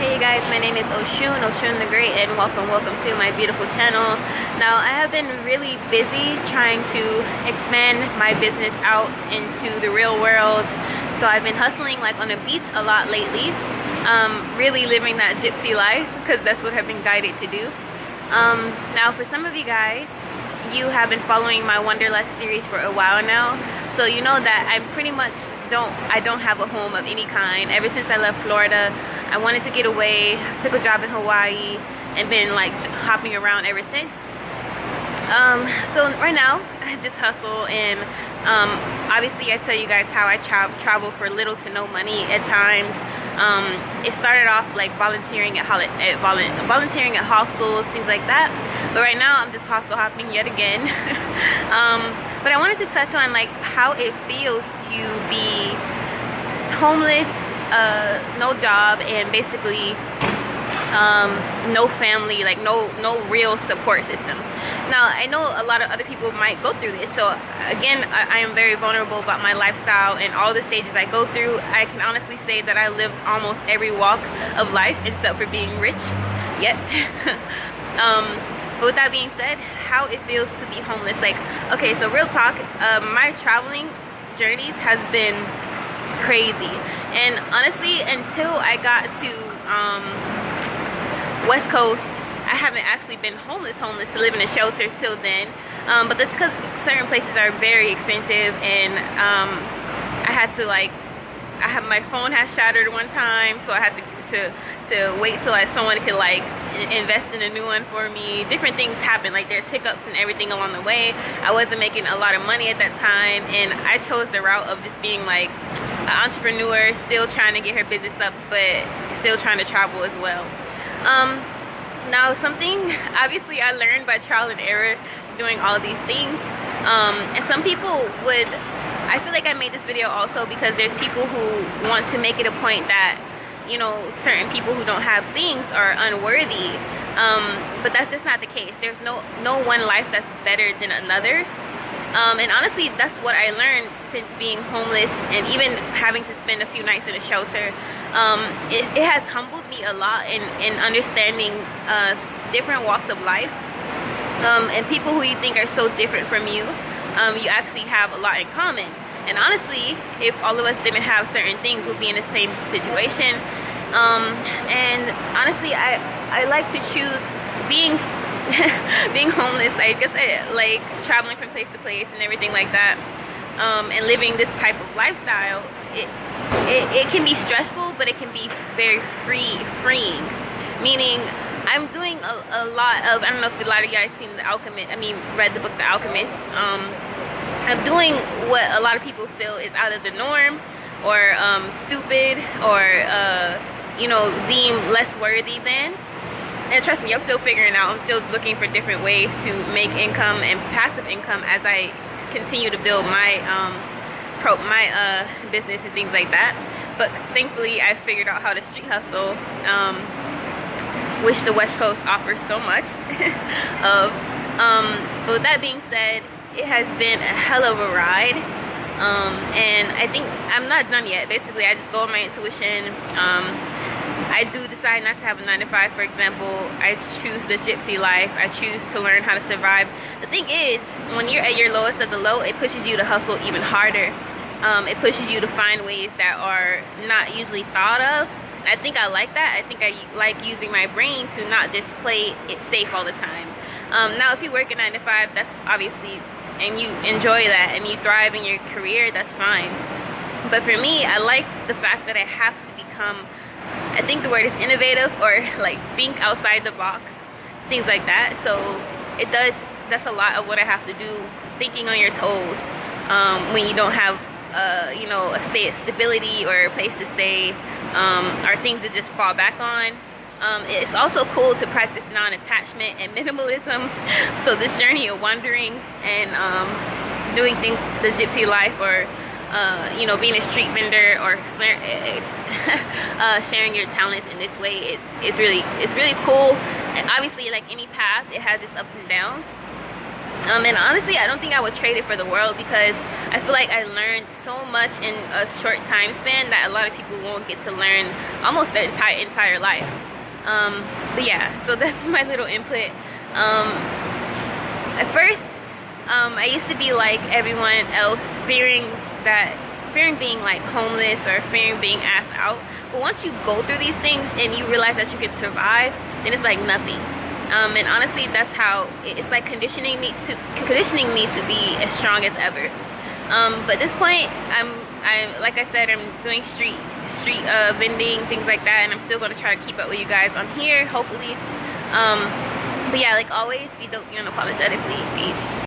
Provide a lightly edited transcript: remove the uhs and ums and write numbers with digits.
Hey guys, my name is Oshun the Great, and welcome to my beautiful channel. Now, I have been really busy trying to expand my business out into the real world. So I've been hustling like on the beach a lot lately, really living that gypsy life because that's what I've been guided to do. Now, for some of you guys, you have been following my Wanderlust series for a while now, so you know that I pretty much don't have a home of any kind. Ever since I left Florida, I wanted to get away, took a job in Hawaii, and been like hopping around ever since. So right now I just hustle, and obviously I tell you guys how I travel for little to no money at times. It started off like volunteering at hostels, things like that, but right now I'm just hostel hopping yet again. But I wanted to touch on like how it feels to be homeless, no job, and basically no family, like no real support system. Now, I know a lot of other people might go through this, so again, I am very vulnerable about my lifestyle and all the stages I go through. I can honestly say that I lived almost every walk of life except for being rich yet. But with that being said, how it feels to be homeless, like, okay, so real talk, my traveling journeys has been crazy, and honestly, until I got to West Coast, I haven't actually been homeless to live in a shelter till then. But that's because certain places are very expensive, and I had to like, my phone has shattered one time, so I had to wait till someone could like invest in a new one for me. Different things happen, like there's hiccups and everything along the way. I wasn't making a lot of money at that time, and I chose the route of just being like an entrepreneur, still trying to get her business up, but still trying to travel as well. Now, something obviously I learned by trial and error doing all these things, and some people would, I feel like I made this video also because there's people who want to make it a point that, you know, certain people who don't have things are unworthy, but that's just not the case. There's no one life that's better than another's, and honestly, that's what I learned since being homeless and even having to spend a few nights in a shelter. It has humbled me a lot in understanding different walks of life, and people who you think are so different from you, you actually have a lot in common. And honestly, if all of us didn't have certain things, we'd be in the same situation. And honestly, I like to choose being being homeless. I guess I like traveling from place to place and everything like that, and living this type of lifestyle. It can be stressful, but it can be very freeing. Meaning, I'm doing a lot of, I don't know if a lot of you guys seen read the book The Alchemist. I'm doing what a lot of people feel is out of the norm, or stupid, or you know, deem less worthy than. And trust me, I'm still figuring out. I'm still looking for different ways to make income and passive income as I continue to build my business and things like that. But thankfully, I figured out how to street hustle, which the West Coast offers so much of. But with that being said, it has been a hell of a ride, and I think I'm not done yet. Basically, I just go on my intuition. I do decide not to have a 9-to-5, for example. I choose the gypsy life. I choose to learn how to survive. The thing is, when you're at your lowest of the low, it pushes you to hustle even harder. It pushes you to find ways that are not usually thought of. And I think I like that. I think I like using my brain to not just play it safe all the time. Now, if you work a 9-to-5, that's obviously, and you enjoy that and you thrive in your career, that's fine. But for me, I like the fact that I have to become, I think the word is innovative, or like think outside the box, things like that. So that's a lot of what I have to do, thinking on your toes, when you don't have you know, a stability or a place to stay, or things to just fall back on. It's also cool to practice non-attachment and minimalism. So this journey of wandering and doing things the gypsy life, or you know, being a street vendor, or sharing your talents in this way is really cool. And obviously, like any path, it has its ups and downs. And honestly, I don't think I would trade it for the world, because I feel like I learned so much in a short time span that a lot of people won't get to learn almost their entire life. But yeah, so that's my little input. At first, I used to be like everyone else, fearing being like homeless or fearing being asked out. But once you go through these things and you realize that you can survive, then it's like nothing. And honestly, that's how it's like conditioning me to be as strong as ever. But at this point, like I said, I'm doing street vending, things like that, and I'm still gonna try to keep up with you guys on here, hopefully. But yeah, like always, be dope, be unapologetically. Peace.